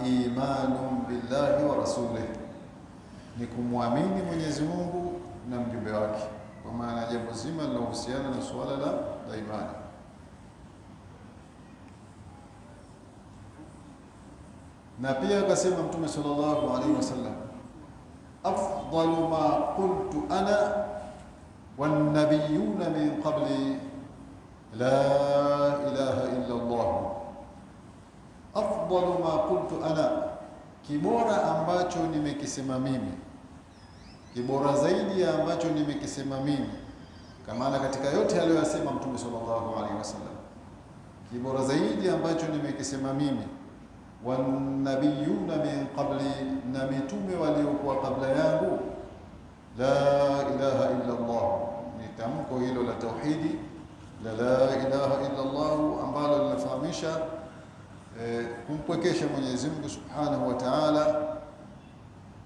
imanu billahi wa rasulih, ni kumwamini Mwenyezi Mungu na mjumbe wake, kwa maana jambo zima linalohusiana na suala la imani. Na pia akasema Mtume sallallahu alaihi wasallam, afdalu ma qultu ana wan nabiyuna min qabli la ilaha illa Allah. Afdalu ma qultu ana, kibora ambacho nimekisema mimi, kibora zaidi ya ambacho nimekisema mimi, kama ana katika yote aliyosema Mtume sallallahu alaihi wasallam, kibora zaidi ambacho nimekisema mimi, wan nabiyuna min qabli, na mitume waliokuwa kabla yangu, la ilaha illa Allah, ni tamko hilo la tauhidi la ilaha illa Allah, ambalo linafahamisha kumpwekesha Mwenyezi Mungu Subhanahu wa Ta'ala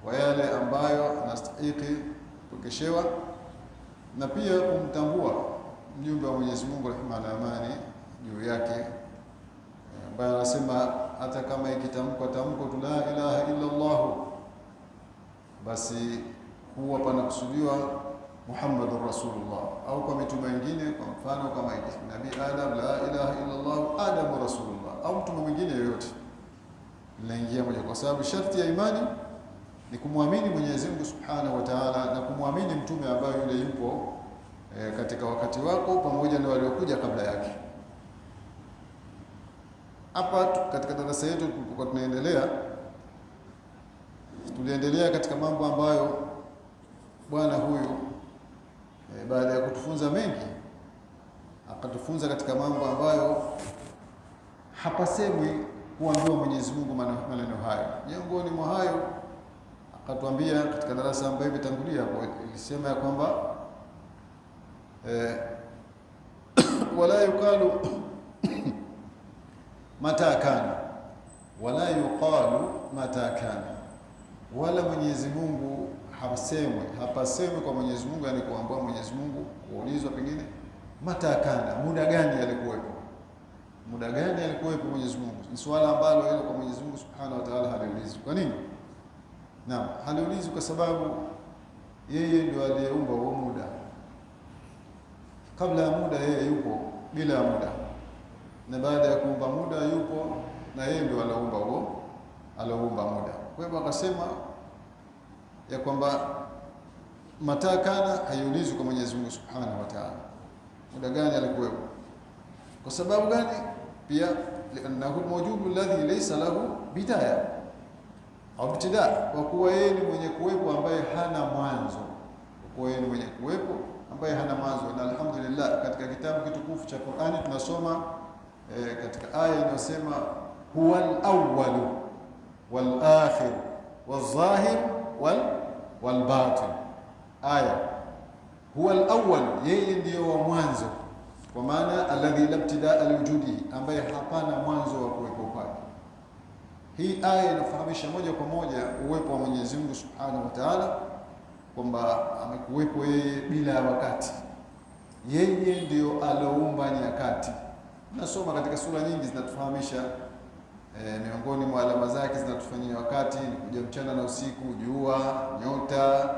wa yale ambayo anastahili kupwekeshewa, na pia kumtambua mjumbe wa Mwenyezi Mungu, rehema na amani juu yake, ambaye anasema hata kama ikitamkwa tamko tu la ilaha illa Allah, basi huwa panakusudiwa Muhammadur Rasulullah, au kwa mitume wengine, kwa mfano kama Nabii Adam, la ilaha illa Allah Adamu Rasulullah, au mtume mwingine yoyote linaingia moja, kwa sababu sharti ya imani ni kumwamini Mwenyezi Mungu Subhanahu wa Ta'ala na kumwamini mtume ambaye yule yupo katika wakati wako pamoja na waliokuja kabla yake. Hapa katika darasa yetu tulipokuwa tuliendelea katika mambo ambayo bwana huyu baada ya kutufunza mengi akatufunza katika mambo ambayo hapasemwi kuambiwa Mwenyezi Mungu maneno hayo. Miongoni mwa hayo akatuambia katika darasa ambayo imetangulia hapo, ilisema ya kwamba wala yuqalu mata kana, wala yuqalu mata kana, wala Mwenyezi Mungu hapasemwi kwa Mwenyezi Mungu, yani kuambiwa Mwenyezi Mungu, kuulizwa pengine mata kana, muda gani alikuwepo, muda gani alikuwepo Mwenyezi Mungu. Ni swala ambalo hilo kwa Mwenyezi Mungu Subhanahu wa Ta'ala haliulizwi. Kwa nini? Naam, haliulizwi kwa sababu yeye ndio aliyeumba huo muda. Kabla ya muda yeye yupo bila ya muda, na baada ya kuumba muda yupo, na yeye ndio aloumba muda. Kwa hivyo akasema ya kwamba mata kana haiulizwi kwa Mwenyezi Mungu Subhanahu wa Ta'ala, muda gani alikuwepo. Kwa sababu gani? Pia li'annahu al-mawjudu alladhi laysa lahu bidaya au ibtida, kwa kuwa yeye ni mwenye kuwepo ambaye hana mwanzo, kwa kuwa yeye ni mwenye kuwepo ambaye hana mwanzo. Na alhamdulillah katika kitabu kitukufu cha Qur'ani tunasoma katika aya inayosema huwal awwal wal akhir wal zahir wal batin. Aya huwal awwal, yeye ndiyo wa mwanzo, kwa maana alladhi la ibtidaa liwujudi, ambaye hapana mwanzo wa kuwepo kwake. Hii aya inafahamisha moja kwa moja uwepo wa Mwenyezi Mungu Subhanahu wa Ta'ala, kwamba amekuwepo yeye bila wakati. Yeye ndio aloumba nyakati. Nasoma katika sura nyingi zinatufahamisha miongoni mwa alama zake zinatufanyia wakati ni kuja mchana na usiku, jua, nyota,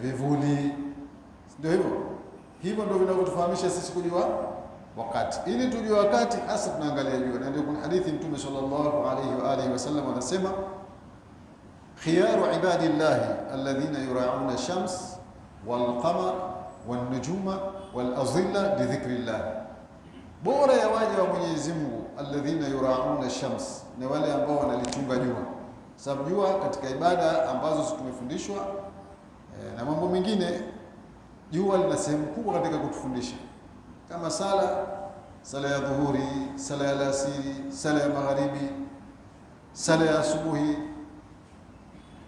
vivuli. Ndio hivyo ndio vinavyotufahamisha sisi kujua wakati. Ili tujue wakati hasa tunaangalia jua, na ndio kuna hadithi Mtume sallallahu alayhi wa alihi wasallam anasema, khiyaru ibadillahi alladhina yura'una ash-shams wal qamar wan nujuma wal azilla li dhikrillah, bora ya waja wa Mwenyezi Mungu alladhina yura'una ash-shams, na wale ambao wanalichunga jua. Sababu jua katika ibada ambazo tumefundishwa na mambo mengine, jua lina sehemu kubwa katika kutufundisha, kama sala ya dhuhuri, sala ya alasiri, sala ya magharibi, sala ya asubuhi,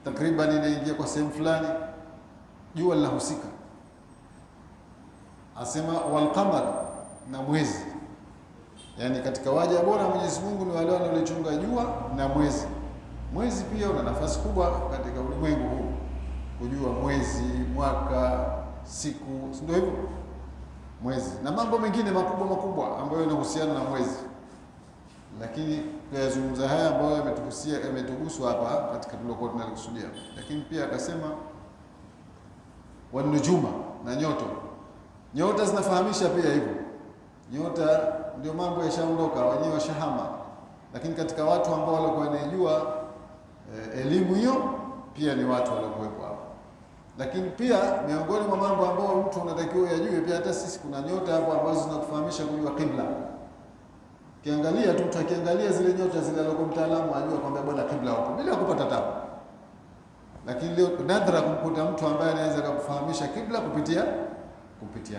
takriban inaingia kwa sehemu fulani, jua linahusika. Asema wal qamar, na mwezi. Yani katika waja bora Mwenyezi Mungu ni wale wanaolichunga jua na mwezi. Mwezi pia una nafasi kubwa katika ulimwengu huu, kujua mwezi, mwaka, siku, ndio hivyo mwezi, na mambo mengine makubwa ambayo yanahusiana na mwezi. lakini kuyazungumza haya ambayo yametuguswa hapa katika tulokuwa tunalikusudia. Lakini pia akasema wanujuma, na nyota zinafahamisha pia hivyo. Nyota ndio mambo yashaondoka, wenyewe washahama, lakini katika watu ambao walikuwa wanajua elimu hiyo pia ni watu waliokuwepo hapo. Lakini pia miongoni mwa mambo ambayo mtu anatakiwa yajue pia, hata sisi kuna nyota hapo ambazo zinatufahamisha kujua kibla. Kiangalia tu, mtu akiangalia zile nyota zile, alikuwa mtaalamu ajua kwamba bwana kibla hapo bila kupata tabu. Lakini leo nadra kumkuta mtu ambaye anaweza kukufahamisha kibla kupitia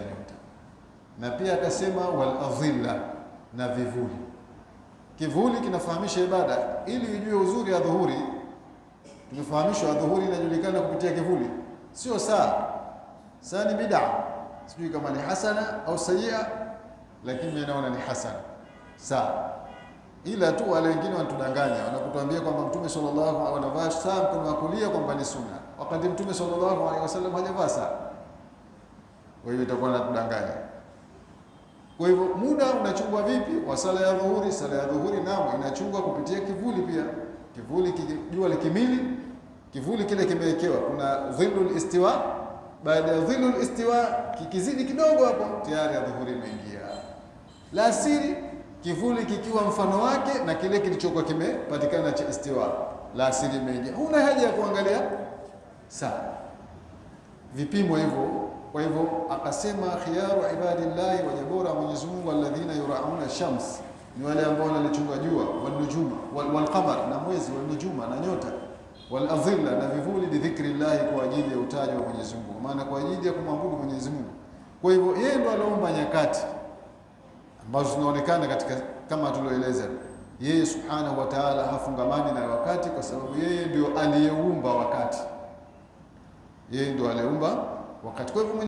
nyota. Na pia akasema wal adhilla, na vivuli. Kivuli kinafahamisha ibada. Ili ujue uzuri ya dhuhuri, tumefahamishwa dhuhuri inajulikana kupitia kivuli, sio saa. Saa ni bid'a, sijui kama ni hasana au sayyi'a, lakini mimi naona ni hasana saa. Ila tu wale wengine wanatudanganya, wanakutuambia kwamba Mtume sallallahu alaihi wasallam anavaa saa mkono wa kulia kwamba ni sunna, wakati Mtume sallallahu alaihi wasallam hajavaa saa. Kwa hiyo itakuwa natudanganya. Kwa hivyo muda unachungwa vipi? Wa sala ya dhuhuri. Sala ya dhuhuri nao inachungwa kupitia kivuli pia. Kivuli jua likimili, kivuli kile kimewekewa, kuna dhillul istiwa. Baada ya dhillul istiwa kikizidi kidogo hapo tayari ya dhuhuri imeingia. La asiri kivuli kikiwa mfano wake na kile kilichokuwa kimepatikana cha istiwa, la asiri imeingia. Huna haja ya kuangalia saa, vipimo hivyo. Kwa hivyo akasema khiyaru ibadillahi, waja bora Mwenyezi Mungu, alladhina yurauna shams, ni wale ambao wanalichunga jua, wanujuma walqamar, na mwezi, wanujuma na nyota, waladhilla, na vivuli, lidhikrillahi, kwa ajili ya utaji wa Mwenyezi Mungu, maana kwa ajili ya kumwabudu Mwenyezi Mungu. Kwa hivyo yeye ndo aliumba nyakati ambazo zinaonekana katika kama tulioeleza. Yeye subhanahu wa ta'ala hafungamani na wakati, kwa sababu yeye ndio aliyeumba wakati, yeye ndio aliumba wakati. Kwa hivyo